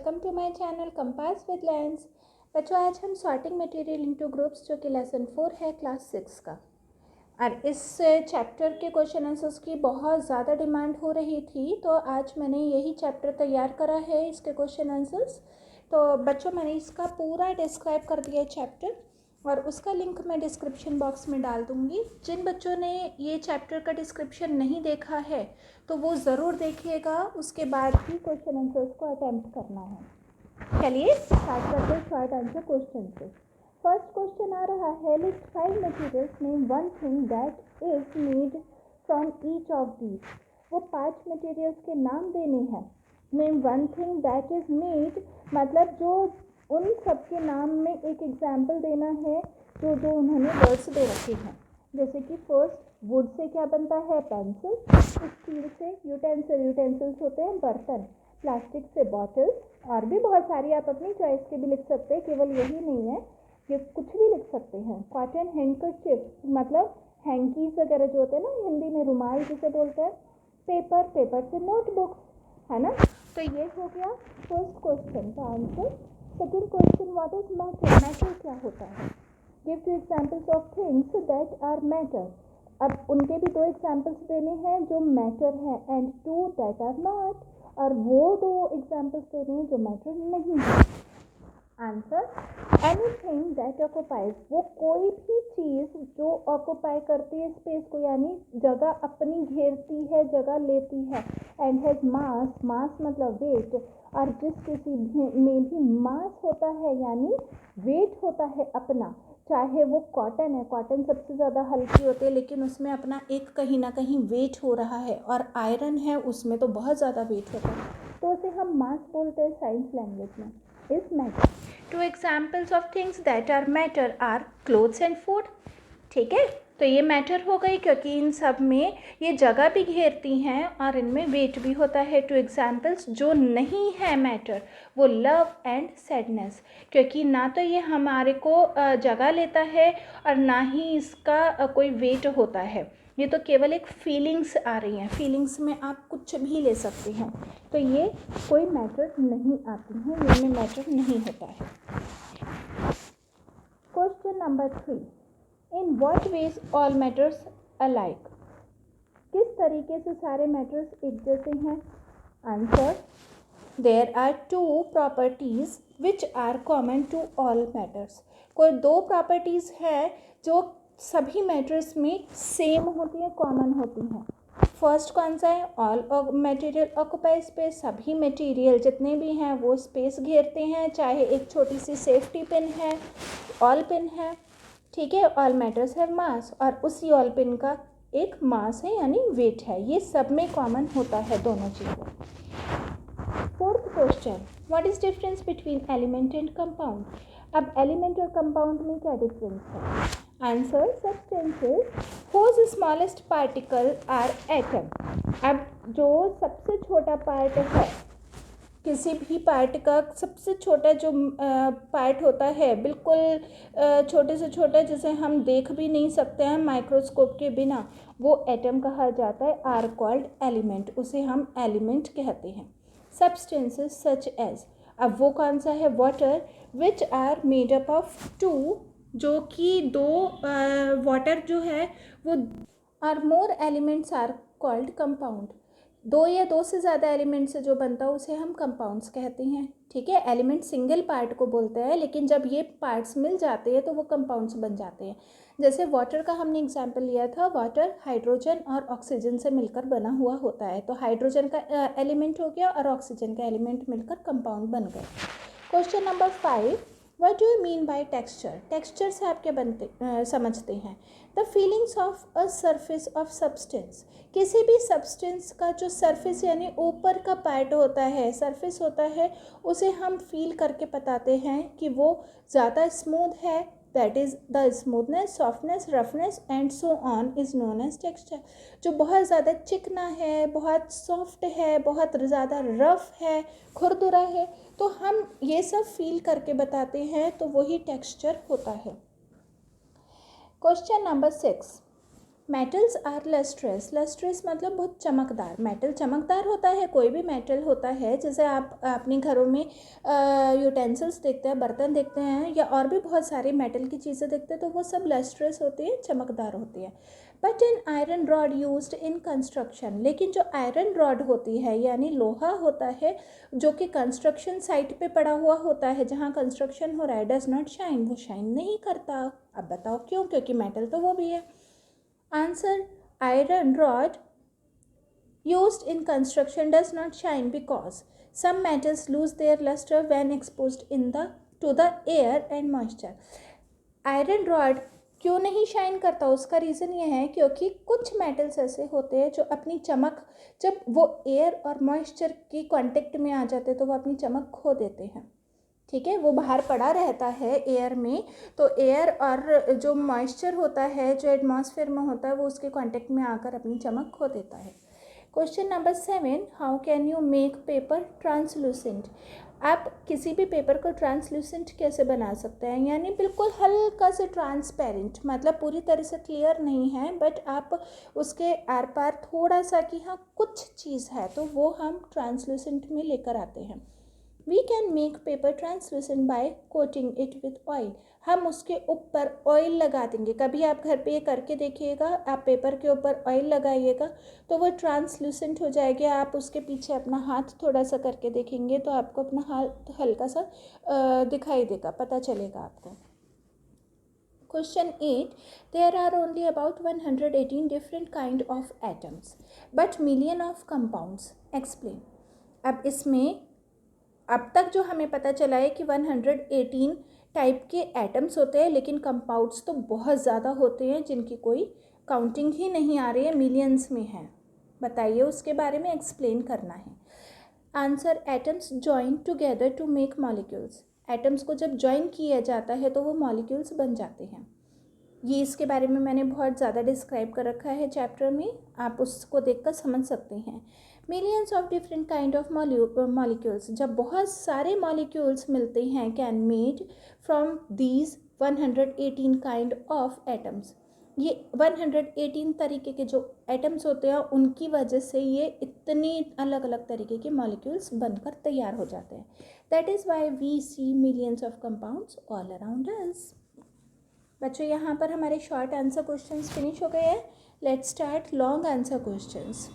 Welcome to my channel compass with lens. बच्चों, आज हम सॉर्टिंग मटेरियल इनटू ग्रुप्स जो कि लेसन 4 है क्लास 6 का। और इस चैप्टर के क्वेश्चन आंसर्स की बहुत ज़्यादा डिमांड हो रही थी, तो आज मैंने यही चैप्टर तैयार करा है इसके क्वेश्चन आंसर्स। तो बच्चों, मैंने इसका पूरा डिस्क्राइब कर दिया है चैप्टर, और उसका लिंक मैं डिस्क्रिप्शन बॉक्स में डाल दूँगी। जिन बच्चों ने ये चैप्टर का डिस्क्रिप्शन नहीं देखा है तो वो ज़रूर देखिएगा, उसके बाद ही क्वेश्चन आंसर्स को अटैम्प्ट करना है। चलिए स्टार्ट करते हैं शॉर्ट आंसर क्वेश्चन से। फर्स्ट क्वेश्चन आ रहा है, list 5 materials, name one thing that is made from each of these. वो 5 मटेरियल्स के नाम देने हैं। Name one thing that is made मतलब जो उन सब के नाम में एक एग्जाम्पल देना है जो जो उन्होंने वर्ड्स दे रखे हैं। जैसे कि फर्स्ट, वुड से क्या बनता है? पेंसिल। स्टील से यूटेंसिल्स होते हैं बर्तन। प्लास्टिक से बॉटल्स, और भी बहुत सारी आप अपनी चॉइस के भी लिख सकते हैं, केवल यही नहीं है, ये कुछ भी लिख सकते हैं। कॉटन हैंडकरचिप मतलब हैंकीज वगैरह जो होते हैं ना, हिंदी में रुमाल जिसे बोलते हैं। पेपर से नोटबुक्स, है ना। तो ये हो गया फर्स्ट क्वेश्चन का answer. Second question, what is matter? Matter क्या होता है? Give 2 examples of things that are matter. अब उनके भी 2 एग्जाम्पल्स देने हैं जो मैटर है, एंड 2 दैट आर नॉट, और वो 2 एग्जाम्पल्स देने हैं जो मैटर नहीं है। आंसर, एनीथिंग दैट ऑक्यूपाइज, वो कोई भी चीज़ जो ऑक्यूपाई करती है स्पेस को, यानी जगह अपनी घेरती है, जगह लेती है। एंड हैज मास, मास मतलब वेट, और जिस किसी में भी मास होता है यानी वेट होता है अपना, चाहे वो कॉटन है, कॉटन सबसे ज़्यादा हल्की होती है लेकिन उसमें अपना एक कहीं ना कहीं वेट हो रहा है, और आयरन है उसमें तो बहुत ज़्यादा वेट होता है, तो उसे हम मास बोलते हैं साइंस लैंग्वेज में। Is matter. 2 examples of things that are matter are clothes and food. ठीक है, तो ये मैटर हो गई क्योंकि इन सब में ये जगह भी घेरती हैं और इनमें वेट भी होता है। 2 एग्जाम्पल्स जो नहीं है मैटर, वो लव एंड सैडनेस, क्योंकि ना तो ये हमारे को जगह लेता है और ना ही इसका कोई वेट होता है। ये तो केवल एक फीलिंग्स आ रही हैं, फीलिंग्स में आप कुछ भी ले सकते हैं, तो ये कोई मैटर नहीं आती हैं, इनमें मैटर नहीं होता है। Question number 3, in what ways all matters alike? किस तरीके से सारे मैटर्स एक जैसे हैं? Answer, there are 2 properties which are common to all matters. कोई 2 प्रॉपर्टीज है जो सभी मैटर्स में सेम होती है, कॉमन होती हैं। फर्स्ट कौन सा है? ऑल मटेरियल ऑक्यूपाई स्पेस, सभी मटेरियल जितने भी हैं वो स्पेस घेरते हैं, चाहे एक छोटी सी सेफ्टी पिन है, ऑल पिन है, ठीक है। ऑल मैटर्स हैव मास, और उसी ऑल पिन का एक मास है यानी वेट है। ये सब में कॉमन होता है दोनों चीज़ें। Fourth question, what is difference between element and compound? अब एलिमेंट और कंपाउंड में क्या डिफरेंस है? Answer, substances whose smallest particle are atom. अब जो सबसे छोटा पार्ट है, किसी भी पार्ट का सबसे छोटा जो पार्ट होता है, बिल्कुल छोटे से छोटा, जिसे हम देख भी नहीं सकते हैं माइक्रोस्कोप के बिना, वो एटम कहा जाता है। आर कॉल्ड एलिमेंट, उसे हम एलिमेंट कहते हैं। सब्सटेंसेस सच एज, अब वो कौन सा है? Water, which are made up of 2, जो कि 2 वाटर जो है वो, or more elements are called compound. 2 या 2 से ज़्यादा एलिमेंट से जो बनता है उसे हम कंपाउंड्स कहते हैं। ठीक है, एलिमेंट सिंगल पार्ट को बोलते हैं, लेकिन जब ये पार्ट्स मिल जाते हैं तो वो कंपाउंड्स बन जाते हैं। जैसे वाटर का हमने एग्जाम्पल लिया था, वाटर हाइड्रोजन और ऑक्सीजन से मिलकर बना हुआ होता है, तो हाइड्रोजन का एलिमेंट हो गया और ऑक्सीजन का एलिमेंट मिलकर कंपाउंड बन गए। Question number 5, what do you mean by texture? Texture से आप क्या समझते हैं? The feelings of a surface of substance, किसी भी सब्सटेंस का जो सरफेस यानी ऊपर का पार्ट होता है, सरफेस होता है, उसे हम फील करके बताते हैं कि वो ज़्यादा स्मूथ है, that is the smoothness, softness, roughness and so on is known as texture. जो बहुत ज़्यादा चिकना है, बहुत सॉफ्ट है, बहुत ज़्यादा रफ है, खुरदुरा है, तो हम ये सब फील करके बताते हैं, तो वही टेक्सचर होता है। Question number 6, metals are lustrous, lustrous मतलब बहुत चमकदार, मेटल चमकदार होता है, कोई भी मेटल होता है, जैसे आप अपने घरों में यूटेंसिल्स देखते हैं, बर्तन देखते हैं, या और भी बहुत सारी मेटल की चीज़ें देखते हैं, तो वो सब लस्ट्रस होती है, चमकदार होती है। But in iron rod used in construction, लेकिन जो आयरन रॉड होती है यानी लोहा होता है जो कि कंस्ट्रक्शन साइट पे पड़ा हुआ होता है, जहाँ कंस्ट्रक्शन हो रहा है, डज नॉट शाइन, वो शाइन नहीं करता। अब बताओ क्यों? क्योंकि मेटल तो वो भी है। Answer, iron rod used in construction does not shine because some metals lose their luster when exposed to the air and moisture. Iron rod क्यों नहीं शाइन करता? उसका रीज़न ये है क्योंकि कुछ मेटल्स ऐसे होते हैं जो अपनी चमक, जब वो एयर और मॉइस्चर की कांटेक्ट में आ जाते हैं तो वो अपनी चमक खो देते हैं। ठीक है, वो बाहर पड़ा रहता है एयर में, तो एयर और जो मॉइस्चर होता है जो एटमॉस्फेयर में होता है वो उसके कांटेक्ट में आकर अपनी चमक खो देता है। Question number 7, how can you make paper translucent? आप किसी भी पेपर को ट्रांसलूसेंट कैसे बना सकते हैं? यानी बिल्कुल हल्का से ट्रांसपेरेंट, मतलब पूरी तरह से क्लियर नहीं है, बट आप उसके आर पार थोड़ा सा कि हाँ कुछ चीज़ है, तो वो हम ट्रांसलूसेंट में लेकर आते हैं। We can make paper translucent by coating it with oil. हम उसके ऊपर ऑयल लगा देंगे। कभी आप घर पे ये करके देखिएगा, आप पेपर के ऊपर ऑयल लगाइएगा तो वो ट्रांसलूसेंट हो जाएगा। आप उसके पीछे अपना हाथ थोड़ा सा करके देखेंगे तो आपको अपना हाथ हल्का सा दिखाई देगा, पता चलेगा आपको। Question 8, there are only about 118 different kind of atoms but million of compounds. Explain. अब इसमें अब तक जो हमें पता चला है कि 118 टाइप के एटम्स होते हैं, लेकिन कंपाउंड्स तो बहुत ज़्यादा होते हैं जिनकी कोई काउंटिंग ही नहीं आ रही है, मिलियंस में है। बताइए, उसके बारे में एक्सप्लेन करना है। Answer, atoms join together to make molecules. Atoms को जब जॉइन किया जाता है तो वो मॉलिक्यूल्स बन जाते हैं। ये इसके बारे में मैंने बहुत ज़्यादा डिस्क्राइब कर रखा है चैप्टर में, आप उसको देखकर समझ सकते हैं। Millions of different kind of molecules, जब बहुत सारे मॉलिक्यूल्स मिलते हैं, can made from these 118 kind of atoms. ये 118 तरीके के जो एटम्स होते हैं उनकी वजह से ये इतनी अलग अलग तरीके के मॉलिक्यूल्स बनकर तैयार हो जाते हैं। That is why we see millions of compounds all around us. बच्चों, यहाँ पर हमारे शॉर्ट आंसर क्वेश्चंस फिनिश हो गए हैं। Let's start long answer questions.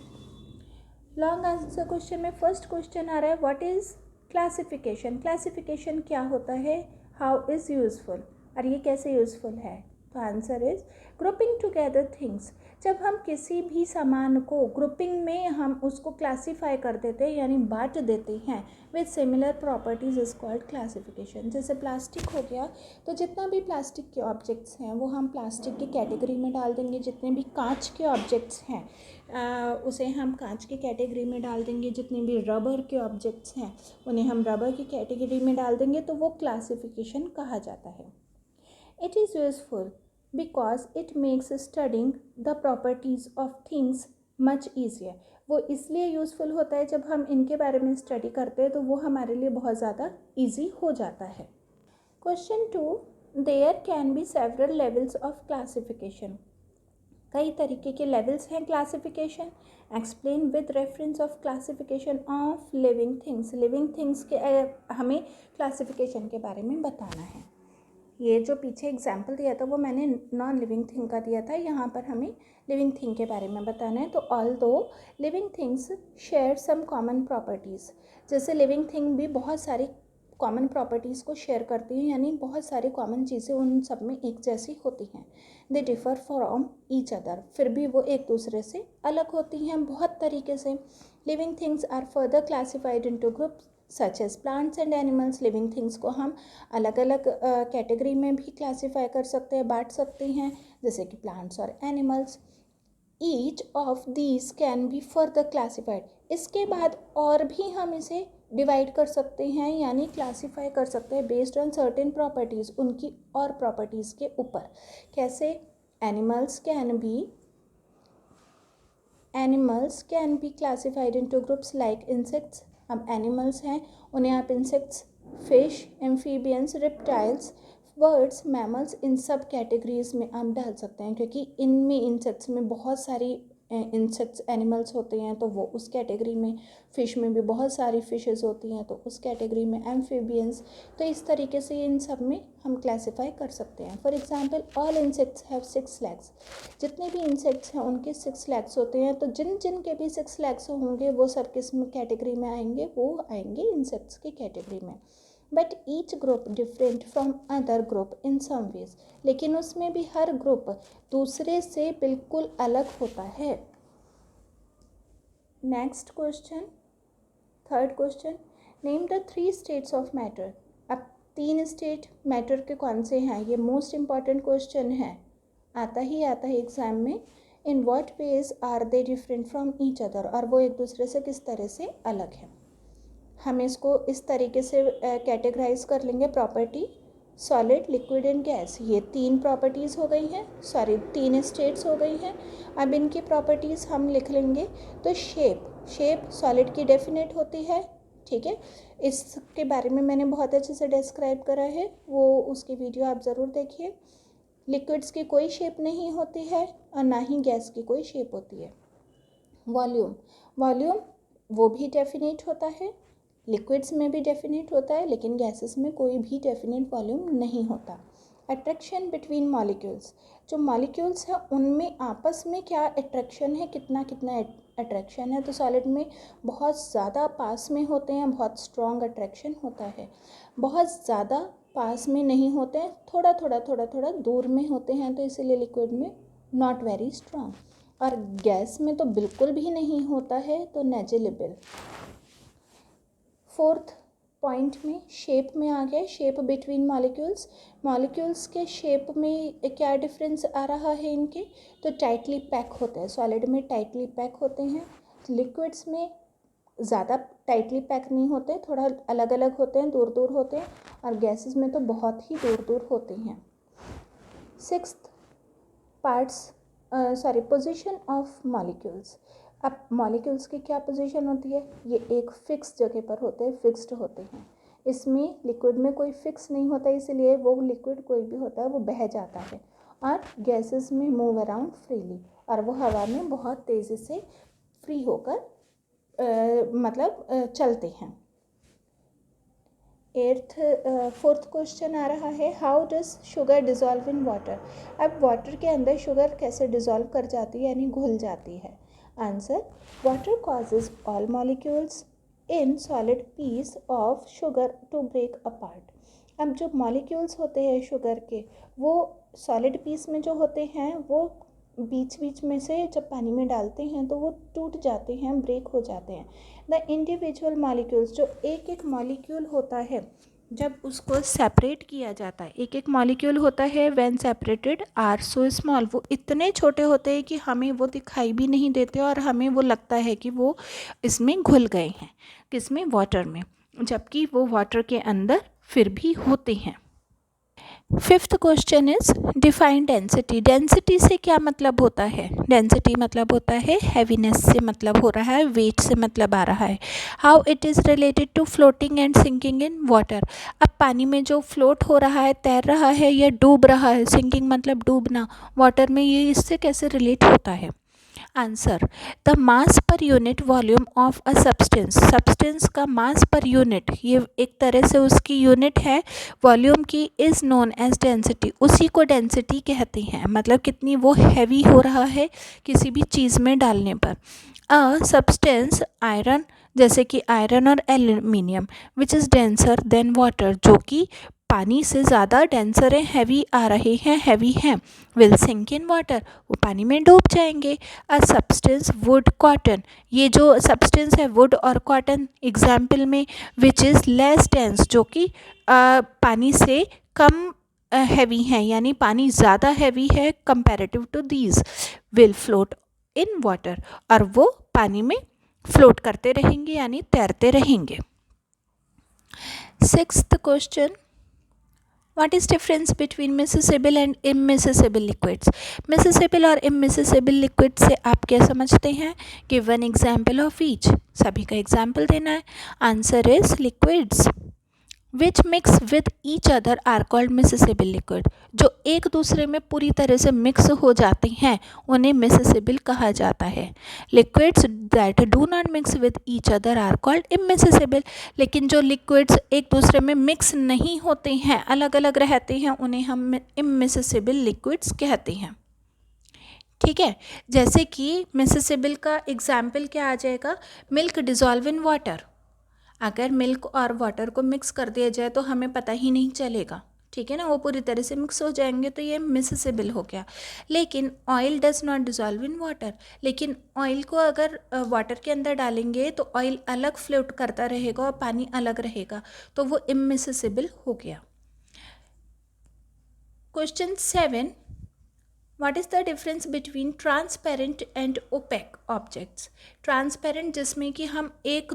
Long answer question में फर्स्ट क्वेश्चन आ रहा है, व्हाट इज़ क्लासिफिकेशन? क्लासिफिकेशन क्या होता है? How is useful? और ये कैसे यूज़फुल है? तो answer is grouping together things. जब हम किसी भी सामान को ग्रुपिंग में हम उसको क्लासीफाई कर देते हैं यानी बांट देते हैं with similar properties is called classification. जैसे प्लास्टिक हो गया, तो जितना भी प्लास्टिक के ऑब्जेक्ट्स हैं वो हम प्लास्टिक की कैटेगरी में डाल देंगे। जितने भी कांच के ऑब्जेक्ट्स हैं उसे हम कांच की कैटेगरी में डाल देंगे। जितने भी रबर के ऑब्जेक्ट्स हैं उन्हें हम रबर की कैटेगरी में डाल देंगे, तो वो क्लासिफिकेशन कहा जाता है। It is useful because it makes studying the properties of things much easier. वो इसलिए यूज़फुल होता है, जब हम इनके बारे में स्टडी करते हैं तो वो हमारे लिए बहुत ज़्यादा ईजी हो जाता है। Question 2, there can be several levels of classification. कई तरीके के लेवल्स हैं classification. Explain with reference of classification of living things. Living things के हमें क्लासिफिकेशन के बारे में बताना है। ये जो पीछे एग्जाम्पल दिया था वो मैंने नॉन लिविंग थिंग का दिया था, यहाँ पर हमें लिविंग थिंग के बारे में बताना है। तो although living things share some common properties, जैसे लिविंग थिंग भी बहुत सारी कॉमन प्रॉपर्टीज़ को शेयर करती हैं, यानी बहुत सारी कॉमन चीज़ें उन सब में एक जैसी होती हैं। दे डिफ़र फ्रॉम ईच अदर, फिर भी वो एक दूसरे से अलग होती हैं बहुत तरीके से। Living things are further classified into groups such as plants and animals. Living things को हम अलग अलग कैटेगरी में भी क्लासीफाई कर सकते हैं, बांट सकते हैं, जैसे कि प्लांट्स और animals. Each of these can be further classified. इसके बाद और भी हम इसे डिवाइड कर सकते हैं यानी क्लासीफाई कर सकते हैं बेस्ड ऑन सर्टेन प्रॉपर्टीज़, उनकी और प्रॉपर्टीज़ के ऊपर। कैसे? Animals can be classified into groups like insects. अब एनिमल्स हैं, उन्हें आप insects, fish, amphibians, reptiles, birds, mammals, इन सब कैटेगरीज में आप डाल सकते हैं, क्योंकि इनमें इंसेक्ट्स में बहुत सारी इंसेक्ट्स एनिमल्स होते हैं तो वो उस कैटेगरी में, फ़िश में भी बहुत सारी फिशेस होती हैं तो उस कैटेगरी में, एम्फीबियंस, तो इस तरीके से इन सब में हम क्लासीफाई कर सकते हैं. For example, all insects have 6 legs. जितने भी इंसेक्ट्स हैं उनके 6 legs होते हैं, तो जिन जिन के भी 6 legs होंगे वो सब किस कैटेगरी में आएंगे, वो आएंगे इंसेक्ट्स की कैटेगरी में. But each group different from other group in some ways. लेकिन उसमें भी हर ग्रुप दूसरे से बिल्कुल अलग होता है. Next question, third question, name the 3 states of matter. अब 3 स्टेट मैटर के कौन से हैं, ये मोस्ट इम्पॉर्टेंट क्वेश्चन है, आता ही एग्ज़ाम में. In what ways are they different from each other, और वो एक दूसरे से किस तरह से अलग है. हम इसको इस तरीके से कैटेगराइज कर लेंगे. Property, solid, liquid and gas, ये 3 प्रॉपर्टीज़ हो गई हैं, 3 स्टेट्स हो गई हैं. अब इनकी प्रॉपर्टीज़ हम लिख लेंगे. तो शेप सॉलिड की डेफिनेट होती है, ठीक है. इसके बारे में मैंने बहुत अच्छे से डिस्क्राइब करा है, वो उसकी वीडियो आप ज़रूर देखिए. लिक्विड्स की कोई शेप नहीं होती है और ना ही गैस की कोई शेप होती है. वॉल्यूम वो भी डेफिनेट होता है, लिक्विड्स में भी डेफिनेट होता है, लेकिन गैसेस में कोई भी डेफिनेट वॉल्यूम नहीं होता. अट्रैक्शन बिटवीन मॉलिक्यूल्स, जो मॉलिक्यूल्स हैं उनमें आपस में क्या अट्रैक्शन है, कितना अट्रैक्शन है. तो सॉलिड में बहुत ज़्यादा पास में होते हैं, बहुत स्ट्रॉन्ग अट्रैक्शन होता है. बहुत ज़्यादा पास में नहीं होते हैं, थोड़ा दूर में होते हैं, तो इसीलिए लिक्विड में नॉट वेरी स्ट्रॉन्ग. और गैस में तो बिल्कुल भी नहीं होता है, तो नेग्लिजिबल. फोर्थ पॉइंट में शेप में आ गया, शेप बिटवीन मॉलिक्यूल्स के शेप में क्या डिफरेंस आ रहा है इनके. तो टाइटली पैक होते हैं, सॉलिड में टाइटली पैक होते हैं, लिक्विड्स में ज़्यादा टाइटली पैक नहीं होते, थोड़ा अलग अलग होते हैं, दूर दूर होते हैं, और गैसेस में तो बहुत ही दूर दूर होते हैं. Sixth position of molecules. अब मॉलिक्यूल्स की क्या पोजीशन होती है, ये एक फिक्स जगह पर होते हैं, फिक्स्ड होते हैं. इसमें लिक्विड में कोई फिक्स नहीं होता, इसलिए वो लिक्विड कोई भी होता है वो बह जाता है. और गैसेस में मूव अराउंड फ्रीली, और वो हवा में बहुत तेज़ी से फ्री होकर चलते हैं. फोर्थ क्वेश्चन आ रहा है, how does sugar dissolve in water. अब वाटर के अंदर शुगर कैसे डिज़ोल्व कर जाती है, यानी घुल जाती है. Answer, water causes all molecules in solid piece of sugar to break apart. अब जो मॉलिक्यूल्स होते हैं शुगर के, वो सॉलिड पीस में जो होते हैं वो बीच में से जब पानी में डालते हैं तो वो टूट जाते हैं, ब्रेक हो जाते हैं. द इंडिविजुअल मॉलिक्यूल्स, जो एक एक मॉलिक्यूल होता है जब उसको सेपरेट किया जाता है, एक एक मॉलिक्यूल होता है when separated are so small, वो इतने छोटे होते हैं कि हमें वो दिखाई भी नहीं देते और हमें वो लगता है कि वो इसमें घुल गए हैं, किसमें, वाटर में, जबकि वो वाटर के अंदर फिर भी होते हैं. Fifth question is define density. Density से क्या मतलब होता है, डेंसिटी मतलब होता है हैवीनेस से मतलब हो रहा है, वेट से मतलब आ रहा है. How it is related to floating and sinking in water. अब पानी में जो फ्लोट हो रहा है, तैर रहा है या डूब रहा है, सिंकिंग मतलब डूबना, वाटर में, ये इससे कैसे रिलेट होता है. Answer, the mass per unit volume of a substance का मास पर यूनिट, ये एक तरह से उसकी यूनिट है वॉल्यूम की, इज़ नोन एज डेंसिटी, उसी को डेंसिटी कहते हैं. मतलब कितनी वो हैवी हो रहा है किसी भी चीज़ में डालने पर. अ सब्सटेंस आयरन, जैसे कि आयरन और aluminium, which is denser then water, जो कि पानी से ज़्यादा डेंसर है, हैवी आ रहे हैं, हैवी हैं, विल सिंक इन वाटर, वो पानी में डूब जाएंगे. अ सब्सटेंस वुड कॉटन, ये जो सब्सटेंस है वुड और कॉटन एग्जाम्पल में, विच इज़ लेस डेंस, जो कि पानी से कम हैवी हैं, यानी पानी ज़्यादा हैवी है comparative to these, will float in water, और वो पानी में फ्लोट करते रहेंगे यानी तैरते रहेंगे. Sixth question, What is difference between miscible and immiscible liquids? Miscible और immiscible liquids से आप क्या समझते हैं? Give one example of each. सभी का एग्जाम्पल देना है. Answer is liquids. Which mix with each other are called miscible liquid. जो एक दूसरे में पूरी तरह से मिक्स हो जाते हैं उन्हें मिसेसिबल कहा जाता है। Liquids that do not mix with each other are called immiscible. लेकिन जो लिक्विड्स एक दूसरे में मिक्स नहीं होते हैं, अलग अलग रहते हैं, उन्हें हम इमिसेसिबल लिक्विड्स कहते हैं। ठीक है, जैसे कि मिसेसिबल का एग्जाम्पल क्या आ जाएगा, मिल्क डिजॉल्व इन वाटर। अगर मिल्क और वाटर को मिक्स कर दिया जाए तो हमें पता ही नहीं चलेगा, ठीक है ना, वो पूरी तरह से मिक्स हो जाएंगे, तो ये मिसेसिबल हो गया। लेकिन oil does not dissolve in water. लेकिन ऑयल को अगर वाटर के अंदर डालेंगे तो ऑयल अलग फ्लोट करता रहेगा और पानी अलग रहेगा, तो वो इमिसेसिबल हो गया। Question 7, What is the difference between transparent and opaque objects? Transparent जिसमें कि हम एक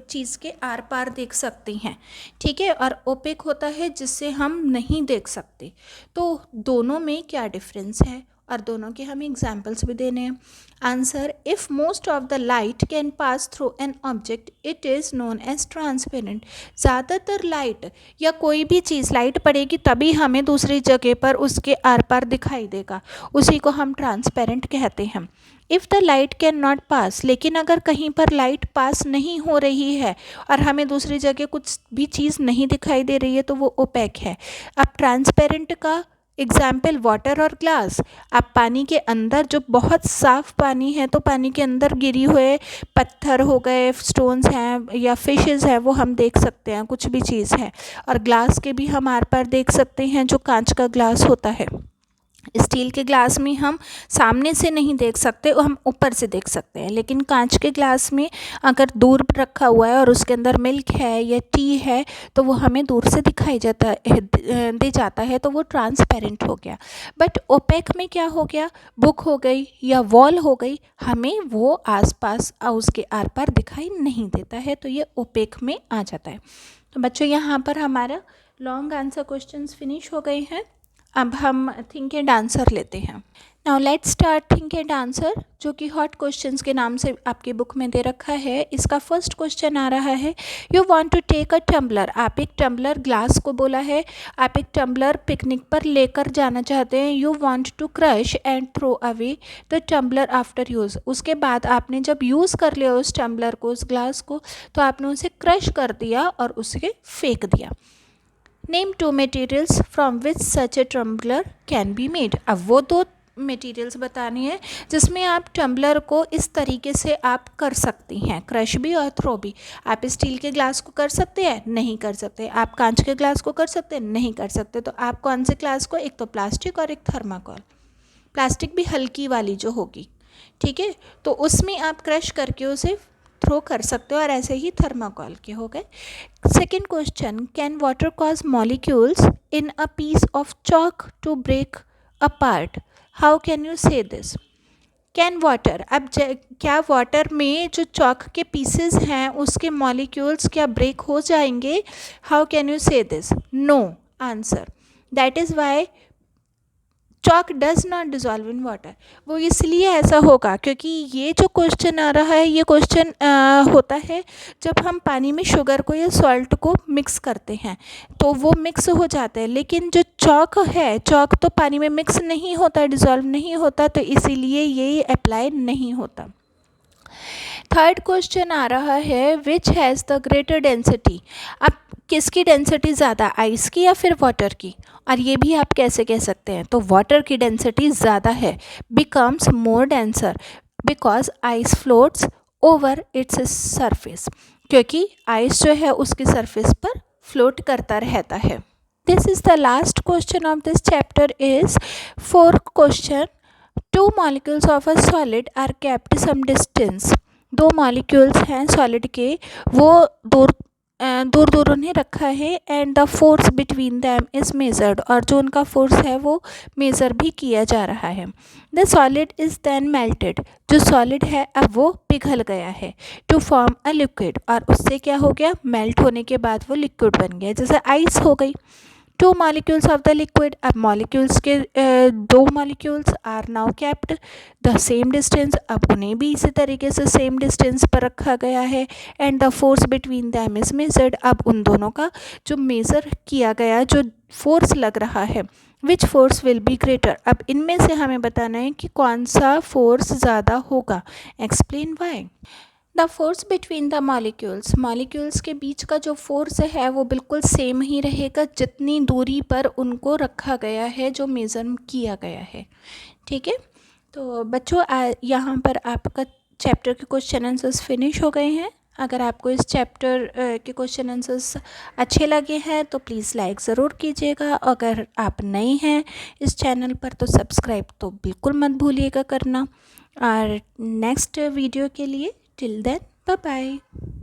चीज़ के आर पार देख सकते हैं, ठीक है, और ओपेक होता है जिससे हम नहीं देख सकते। तो दोनों में क्या डिफरेंस है और दोनों के हमें एग्जाम्पल्स भी देने हैं। Answer, if most of the light can pass through an object it is known as transparent. ज़्यादातर लाइट या कोई भी चीज़, लाइट पड़ेगी तभी हमें दूसरी जगह पर उसके आर पार दिखाई देगा, उसी को हम ट्रांसपेरेंट कहते हैं। If the light can not pass, लेकिन अगर कहीं पर लाइट पास नहीं हो रही है और हमें दूसरी जगह कुछ भी चीज़ नहीं दिखाई दे रही है तो वो ओपेक है। अब ट्रांसपेरेंट का एग्जाम्पल वाटर और ग्लास। अब पानी के अंदर जो बहुत साफ पानी है, तो पानी के अंदर गिरी हुए पत्थर हो गए, स्टोन्स हैं या फिशेस हैं, वो हम देख सकते हैं, कुछ भी चीज़ है। और ग्लास के भी हम आर पार देख सकते हैं, जो कांच का ग्लास होता है। स्टील के ग्लास में हम सामने से नहीं देख सकते, हम ऊपर से देख सकते हैं, लेकिन कांच के ग्लास में अगर दूर रखा हुआ है और उसके अंदर मिल्क है या टी है तो वो हमें दूर से दिखाई जाता है, तो वो ट्रांसपेरेंट हो गया। बट ओपेक में क्या हो गया, बुक हो गई या वॉल हो गई, हमें वो आसपास उसके आर पार दिखाई नहीं देता है, तो ये ओपेक में आ जाता है। तो बच्चों यहाँ पर हमारा लॉन्ग आंसर क्वेश्चंस फिनिश हो गए हैं। अब हम थिंक एंड आंसर लेते हैं। Now let's start think and answer, जो कि हॉट क्वेश्चंस के नाम से आपकी बुक में दे रखा है। इसका फर्स्ट क्वेश्चन आ रहा है, you want to take a tumbler. आप एक टम्बलर, ग्लास को बोला है, आप एक टम्बलर पिकनिक पर लेकर जाना चाहते हैं। You want to crush and throw away the tumbler after use. उसके बाद आपने जब यूज़ कर लिया उस टम्बलर को, उस ग्लास को, तो आपने उसे क्रश कर दिया और उसे फेंक दिया। Name 2 materials from which such a tumbler can be made. अब वो 2 मटेरियल्स बतानी है जिसमें आप टम्बलर को इस तरीके से आप कर सकती हैं, क्रश भी और थ्रो भी। आप स्टील के ग्लास को कर सकते हैं, नहीं कर सकते। आप कांच के ग्लास को कर सकते हैं, नहीं कर सकते। तो आप कौन से ग्लास को, एक तो प्लास्टिक और एक थर्माकोल। प्लास्टिक भी हल्की वाली जो होगी, ठीक है, तो उसमें आप क्रश करके उसे थ्रो कर सकते हो, और ऐसे ही थर्माकोल के हो गए। Second question, can water cause molecules in a piece of chalk to break apart. How can you say this. Can water, अब क्या वाटर में जो चॉक के पीसेस हैं उसके मॉलिक्यूल्स क्या ब्रेक हो जाएंगे। How can you say this, no answer. That is why chalk does not dissolve in water. वो इसलिए ऐसा होगा क्योंकि ये जो क्वेश्चन आ रहा है, ये क्वेश्चन होता है जब हम पानी में शुगर को या सॉल्ट को मिक्स करते हैं तो वो मिक्स हो जाता है। लेकिन जो चॉक है, चॉक तो पानी में मिक्स नहीं होता, डिजॉल्व नहीं होता, तो इसीलिए ये अप्लाई नहीं होता। थर्ड क्वेश्चन आ रहा है, which has the greater density. अब किसकी डेंसिटी ज़्यादा, आइस की या फिर वाटर की। और ये भी आप कैसे कह सकते हैं, तो वाटर की डेंसिटी ज़्यादा है, becomes more denser because ice floats over its surface. क्योंकि आइस जो है उसकी सरफेस पर फ्लोट करता रहता है। This is the last question of this chapter is fourth question, 2 molecules of a solid are kept some distance। 2 molecules हैं solid के, वो दूर दूर उन्हें रखा है, and the force between them is measured, और जो उनका फोर्स है वो मेज़र भी किया जा रहा है। The solid is then melted, जो सॉलिड है अब वो पिघल गया है, टू फॉर्म अ लिक्विड, और उससे क्या हो गया, मेल्ट होने के बाद वो लिक्विड बन गया, जैसे आइस हो गई, two molecules of the liquid, अब मॉलिक्यूल्स के दो molecules are now kept the same distance, अब उन्हें भी इसी तरीके से सेम डिस्टेंस पर रखा गया है। And the force between them is measured, अब उन दोनों का जो मेज़र किया गया जो फोर्स लग रहा है, which force will be greater, अब इनमें से हमें बताना है कि कौन सा फोर्स ज़्यादा होगा। Explain why. The force between the molecules, molecules के बीच का जो फोर्स है वो बिल्कुल सेम ही रहेगा जितनी दूरी पर उनको रखा गया है, जो मेज़र किया गया है। ठीक है, तो बच्चों यहाँ पर आपका चैप्टर के क्वेश्चन आंसर्स फिनिश हो गए हैं। अगर आपको इस चैप्टर के क्वेश्चन आंसर्स अच्छे लगे हैं तो प्लीज़ लाइक ज़रूर कीजिएगा। अगर आप नए हैं इस चैनल पर तो सब्सक्राइब तो बिल्कुल मत भूलिएगा करना। और नेक्स्ट वीडियो के लिए टिल देन बाय बाय।